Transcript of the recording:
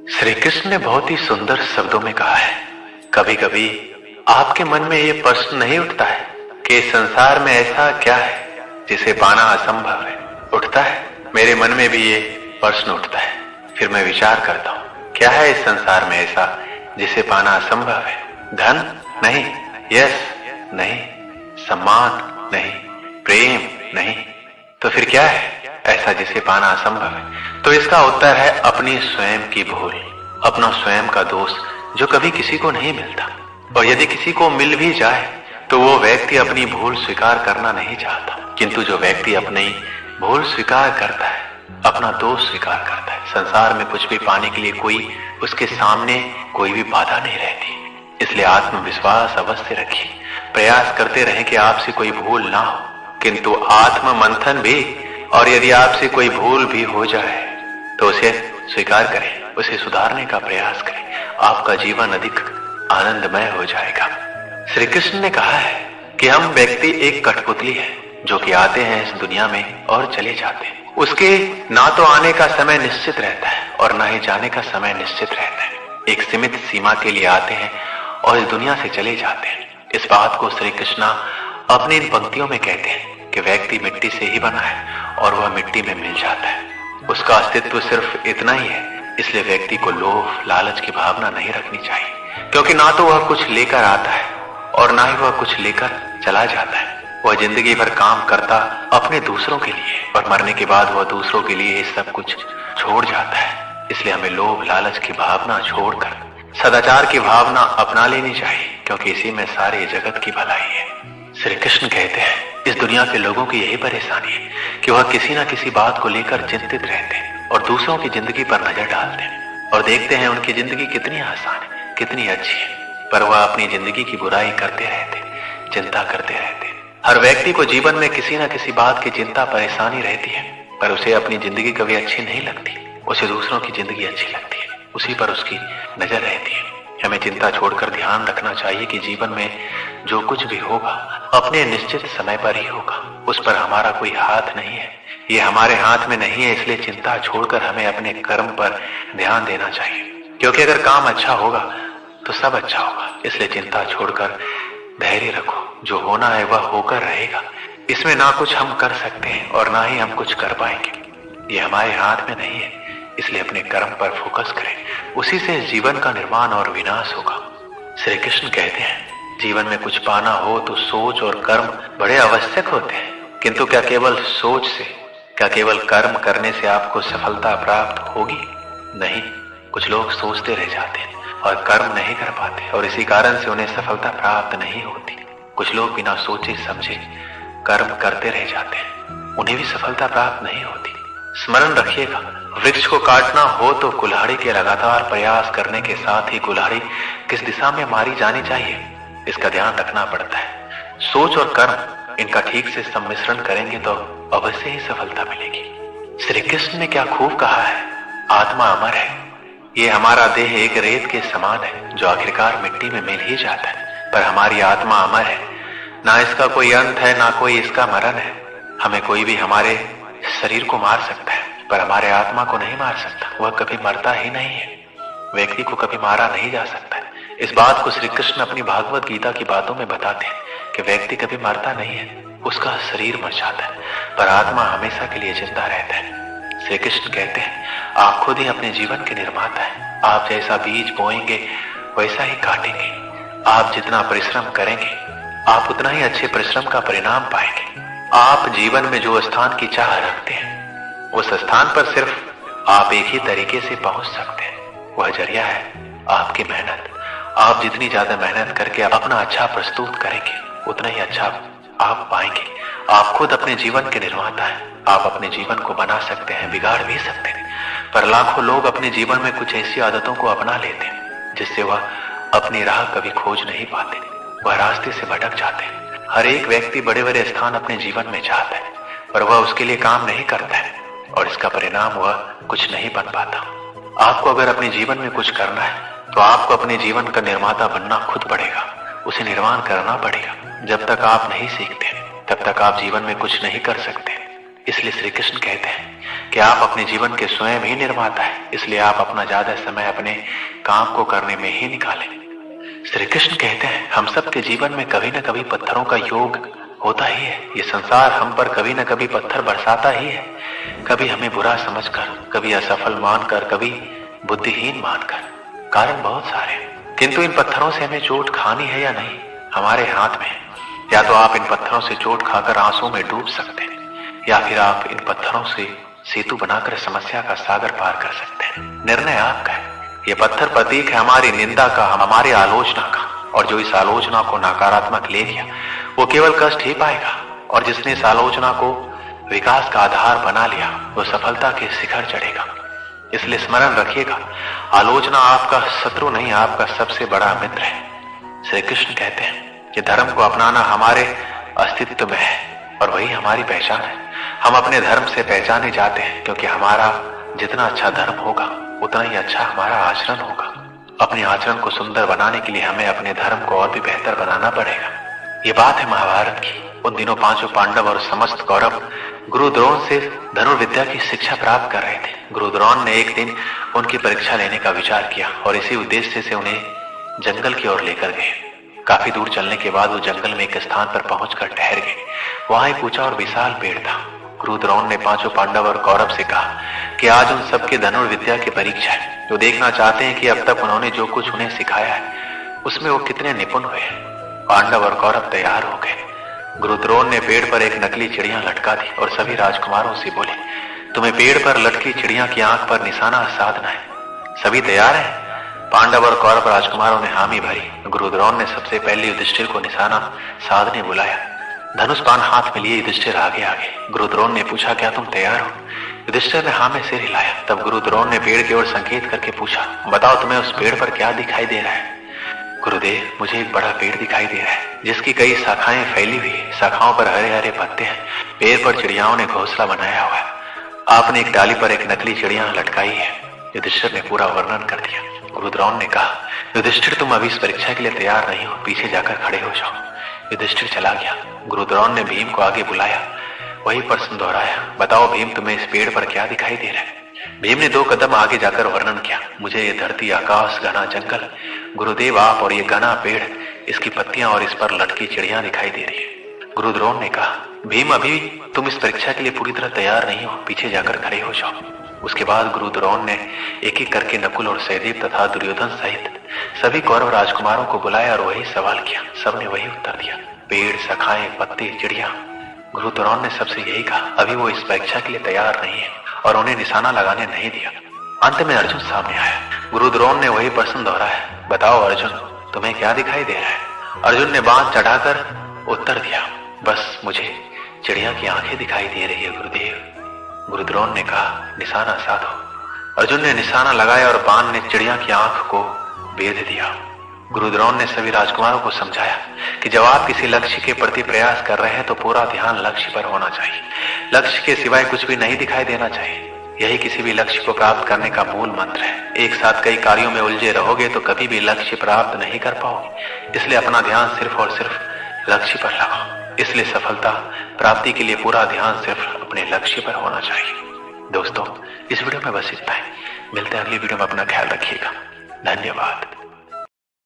श्री कृष्ण ने बहुत ही सुंदर शब्दों में कहा है, कभी कभी आपके मन में ये प्रश्न नहीं उठता है कि संसार में ऐसा क्या है जिसे पाना असंभव है। उठता है, मेरे मन में भी ये प्रश्न उठता है। फिर मैं विचार करता हूँ, क्या है इस संसार में ऐसा जिसे पाना असंभव है? धन नहीं, यश नहीं, सम्मान नहीं, प्रेम नहीं, तो फिर क्या है ऐसा जिसे पाना असंभव है? तो इसका उत्तर है अपनी स्वयं की भूल, अपना स्वयं का दोष जो कभी किसी को नहीं मिलता। और यदि किसी को मिल भी जाए तो वो व्यक्ति अपनी भूल स्वीकार करना नहीं चाहता। किंतु जो व्यक्ति अपनी भूल स्वीकार करता है, अपना दोष स्वीकार करता है, संसार में कुछ भी पाने के लिए कोई उसके सामने कोई भी बाधा नहीं रहती। इसलिए आत्मविश्वास अवश्य रखिए, प्रयास करते रहें कि आपसे कोई भूल ना हो। किंतु आत्म मंथन भी, और यदि आपसे कोई भूल भी हो जाए तो उसे स्वीकार करें, उसे सुधारने का प्रयास करें। आपका जीवन अधिक आनंदमय हो जाएगा। श्री कृष्ण ने कहा है कि हम व्यक्ति एक कठपुतली है जो कि आते हैं इस दुनिया में और चले जाते हैं। उसके ना तो आने का समय निश्चित रहता है और ना ही जाने का समय निश्चित रहता है। एक सीमित सीमा के लिए आते हैं और इस दुनिया से चले जाते हैं। इस बात को श्री कृष्णा अपनी इन पंक्तियों में कहते हैं कि व्यक्ति मिट्टी से ही बना है और वह मिट्टी में मिल जाता है। उसका अस्तित्व सिर्फ इतना ही है। इसलिए व्यक्ति को लोभ लालच की भावना नहीं रखनी चाहिए, क्योंकि ना तो वह कुछ लेकर आता है और ना ही वह कुछ लेकर चला जाता है। वह जिंदगी भर काम करता अपने दूसरों के लिए और मरने के बाद वह दूसरों के लिए सब कुछ छोड़ जाता है। इसलिए हमें लोभ लालच की भावना छोड़कर सदाचार की भावना अपना लेनी चाहिए, क्योंकि इसी में सारे जगत की भलाई है। श्री कृष्ण कहते हैं इस दुनिया के लोगों की यही परेशानी है कि वह किसी न किसी बात को लेकर चिंतित रहते हैं और दूसरों की जिंदगी पर नजर डालते हैं और देखते हैं उनकी जिंदगी कितनी आसान है, कितनी अच्छी है, पर वह अपनी जिंदगी की बुराई करते रहते, चिंता करते रहते। हर व्यक्ति को जीवन में किसी न किसी बात की चिंता परेशानी रहती है, पर उसे अपनी जिंदगी कभी अच्छी नहीं लगती। उसे दूसरों की जिंदगी अच्छी लगती है, उसी पर उसकी नजर रहती है। हमें चिंता छोड़कर ध्यान रखना चाहिए कि जीवन में जो कुछ भी होगा अपने निश्चित समय पर ही होगा। उस पर हमारा कोई हाथ नहीं है, ये हमारे हाथ में नहीं है। इसलिए चिंता छोड़कर हमें अपने कर्म पर ध्यान देना चाहिए, क्योंकि अगर काम अच्छा होगा तो सब अच्छा होगा। इसलिए चिंता छोड़कर धैर्य रखो, जो होना है वह होकर रहेगा। इसमें ना कुछ हम कर सकते हैं और ना ही हम कुछ कर पाएंगे, ये हमारे हाथ में नहीं है। इसलिए अपने कर्म पर फोकस करें, उसी से जीवन का निर्माण और विनाश होगा। श्री कृष्ण कहते हैं जीवन में कुछ पाना हो तो सोच और कर्म बड़े आवश्यक होते हैं। किंतु क्या केवल सोच से, क्या केवल कर्म करने से आपको सफलता प्राप्त होगी? नहीं, कुछ लोग सोचते रह जाते हैं और कर्म नहीं कर पाते और इसी कारण से उन्हें सफलता प्राप्त नहीं होती। कुछ लोग बिना सोचे समझे कर्म करते रह जाते हैं, उन्हें भी सफलता प्राप्त नहीं होती। स्मरण रखिएगा, वृक्ष को काटना हो तो कुल्हाड़ी के लगातार प्रयास करने के साथ ही कुल्हाड़ी किस दिशा में मारी जानी चाहिए, इसका ध्यान रखना पड़ता है। सोच और कर्म इनका ठीक से सम्मिश्रण करेंगे तो अवश्य ही सफलता मिलेगी। श्री कृष्ण ने क्या खूब कहा है, आत्मा अमर है। ये हमारा देह एक रेत के समान है जो आखिरकार मिट्टी में मिल ही जाता है, पर हमारी आत्मा अमर है। ना इसका कोई अंत है, ना कोई इसका मरण है। हमें कोई भी हमारे शरीर को मार सकता है, पर हमारे आत्मा को नहीं मार सकता। वह कभी मरता ही नहीं है, व्यक्ति को कभी मारा नहीं जा सकता है। इस बात को श्री कृष्ण अपनी भागवत गीता की बातों में बताते हैं कि व्यक्ति कभी मरता नहीं है, उसका शरीर मर जाता है, पर आत्मा हमेशा के लिए जिंदा रहता है। श्री कृष्ण कहते हैं आप खुद ही अपने जीवन के निर्माता हैं। आप जैसा बीज बोएंगे वैसा ही काटेंगे। आप जितना परिश्रम करेंगे आप उतना ही अच्छे परिश्रम का परिणाम पाएंगे। आप जीवन में जो स्थान की चाह रखते हैं उस स्थान पर सिर्फ आप एक ही तरीके से पहुंच सकते हैं, वह जरिया है आपकी मेहनत। आप जितनी ज्यादा मेहनत करके अपना अच्छा प्रस्तुत करेंगे उतना ही अच्छा आप पाएंगे। आप खुद अपने जीवन के निर्माता हैं। आप अपने जीवन को बना सकते हैं, बिगाड़ भी सकते हैं, पर लाखों लोग अपने जीवन में कुछ ऐसी आदतों को अपना लेते हैं जिससे वह अपनी राह कभी खोज नहीं पाते, वह रास्ते से भटक जाते हैं। हर एक व्यक्ति बड़े बड़े स्थान अपने जीवन में चाहता है, पर वह उसके लिए काम नहीं करता है और इसका परिणाम वह कुछ नहीं बन पाता। आपको अगर अपने जीवन में कुछ करना है तो आपको अपने जीवन का निर्माता बनना खुद पड़ेगा, उसे निर्माण करना पड़ेगा। जब तक आप नहीं सीखते तब तक आप जीवन में कुछ नहीं कर सकते। इसलिए श्री कृष्ण कहते हैं कि आप अपने जीवन के स्वयं ही निर्माता है, इसलिए आप अपना ज्यादा समय अपने काम को करने में ही निकालें। श्री कृष्ण कहते हैं हम सब के जीवन में कभी न कभी पत्थरों का योग होता ही है। ये संसार हम पर कभी न कभी पत्थर बरसाता ही है, कभी हमें बुरा समझकर, कभी असफल मानकर, कभी बुद्धिहीन मानकर। कारण बहुत सारे हैं, किंतु इन पत्थरों से हमें चोट खानी है या नहीं हमारे हाथ में। या तो आप इन पत्थरों से चोट खाकर आंसू में डूब सकते हैं, या फिर आप इन पत्थरों से सेतु बनाकर समस्या का सागर पार कर सकते हैं। निर्णय आपका है। ये पत्थर प्रतीक है हमारी निंदा का, हमारी आलोचना का, और जो इस आलोचना को नकारात्मक ले लिया वो केवल कष्ट ही पाएगा, और जिसने इस आलोचना को विकास का आधार बना लिया वो सफलता के शिखर चढ़ेगा। इसलिए स्मरण रखिएगा, आलोचना आपका शत्रु नहीं, आपका सबसे बड़ा मित्र है। श्री कृष्ण कहते हैं कि धर्म को अपनाना हमारे अस्तित्व में है और वही हमारी पहचान है। हम अपने धर्म से पहचाने जाते हैं, क्योंकि हमारा जितना अच्छा धर्म होगा उतना ही अच्छा हमारा आचरण होगा। अपने आचरण को सुंदर बनाने के लिए हमें अपने धर्म को और भी बेहतर बनाना पड़ेगा। ये बात है महाभारत की। उन दिनों पांचों पांडव और समस्त कौरव गुरु द्रोण से धनुर्विद्या की शिक्षा प्राप्त कर रहे थे। गुरु द्रोण ने एक दिन उनकी परीक्षा लेने का विचार किया और इसी उद्देश्य से उन्हें जंगल की ओर लेकर गए। काफी दूर चलने के बाद वो जंगल में एक स्थान पर पहुंचकर ठहर गए। वहां एक ऊंचा और विशाल पेड़ था। गुरु द्रोण ने पांचों पांडव और कौरव से कहा कि आज उन सबके धनुर्विद्या की परीक्षा है, जो देखना चाहते हैं कि अब तक उन्होंने जो कुछ उन्हें सिखाया है उसमें वो कितने निपुण हुए। पांडव और कौरव तैयार हो गए। गुरु द्रोण ने पेड़ पर एक नकली चिड़िया लटका दी और सभी राजकुमारों से बोले, तुम्हें पेड़ पर लटकी चिड़िया की आंख पर निशाना साधना है। सभी तैयार हैं? पांडव और कौरव राजकुमारों ने हामी भरी। गुरु द्रोण ने सबसे पहले युधिष्ठिर को निशाना साधने बुलाया। धनुष बाण हाथ में लिए युधिष्ठिर आगे आगे। गुरु द्रोण ने पूछा, क्या तुम तैयार हो? युधिष्ठिर ने हाँ में सिर हिलाया। तब गुरु द्रोण ने पेड़ की ओर संकेत करके पूछा, बताओ तुम्हें उस पेड़ पर क्या दिखाई दे रहा है? गुरुदेव, मुझे एक बड़ा पेड़ दिखाई दे रहा है जिसकी कई शाखाएं फैली हुई है। शाखाओं पर हरे हरे पत्ते हैं। पेड़ पर चिड़ियाओं ने घोंसला बनाया हुआ है। आपने एक डाली पर एक नकली चिड़िया लटकाई है। युधिष्ठिर ने पूरा वर्णन कर दिया। गुरु द्रोण ने कहा, युधिष्ठिर तुम अभी इस परीक्षा के लिए तैयार नहीं हो, पीछे जाकर खड़े हो जाओ। युधिष्ठिर चला गया। गुरु द्रोण ने भीम को आगे बुलाया, वही प्रश्न दोहराया, बताओ भीम, तुम्हें इस पेड़ पर क्या दिखाई दे रहा है? भीम ने 2 कदम आगे जाकर वर्णन किया, मुझे ये धरती, आकाश, घना जंगल, गुरुदेव आप और ये घना पेड़, इसकी पत्तियां और इस पर लटकी चिड़िया दिखाई दे रही है। गुरु द्रोण ने कहा, भीम अभी तुम इस परीक्षा के लिए पूरी तरह तैयार नहीं हो, पीछे जाकर खड़े हो जाओ। उसके बाद गुरु द्रोण ने एक एक करके नकुल और सहदेव तथा दुर्योधन सहित सभी कौरव राजकुमारों को बुलाया और वही सवाल किया। सबने वही उत्तर दिया, पेड़, शाखाएं, पत्ते, चिड़िया। गुरु द्रोण ने सबसे यही कहा, अभी वो इस परीक्षा के लिए तैयार नहीं है और उन्हें निशाना लगाने नहीं दिया। अंत में अर्जुन सामने आया। गुरु द्रोण ने वही प्रश्न दोहराया, बताओ अर्जुन, तुम्हें क्या दिखाई दे रहा है? अर्जुन ने बांध चढ़ाकर उत्तर दिया, बस मुझे चिड़िया की आंखें दिखाई दे रही है गुरुदेव। गुरु द्रोण ने कहा, निशाना साधो। अर्जुन ने निशाना लगाया और बाण ने चिड़िया की आंख को बेध दिया। गुरु द्रोण ने सभी राजकुमारों को समझाया कि जब आप किसी लक्ष्य के प्रति प्रयास कर रहे हैं तो पूरा ध्यान लक्ष्य पर होना चाहिए। लक्ष्य के सिवाय कुछ भी नहीं दिखाई देना चाहिए। यही किसी भी लक्ष्य को प्राप्त करने का मूल मंत्र है। एक साथ कई कार्यों में उलझे रहोगे तो कभी भी लक्ष्य प्राप्त नहीं कर पाओगे। इसलिए अपना ध्यान सिर्फ और सिर्फ लक्ष्य पर लगाओ। इसलिए सफलता प्राप्ति के लिए पूरा ध्यान सिर्फ अपने लक्ष्य पर होना चाहिए। दोस्तों, इस वीडियो में बस इतना ही। मिलते हैं अगली वीडियो में। अपना ख्याल रखिएगा। धन्यवाद।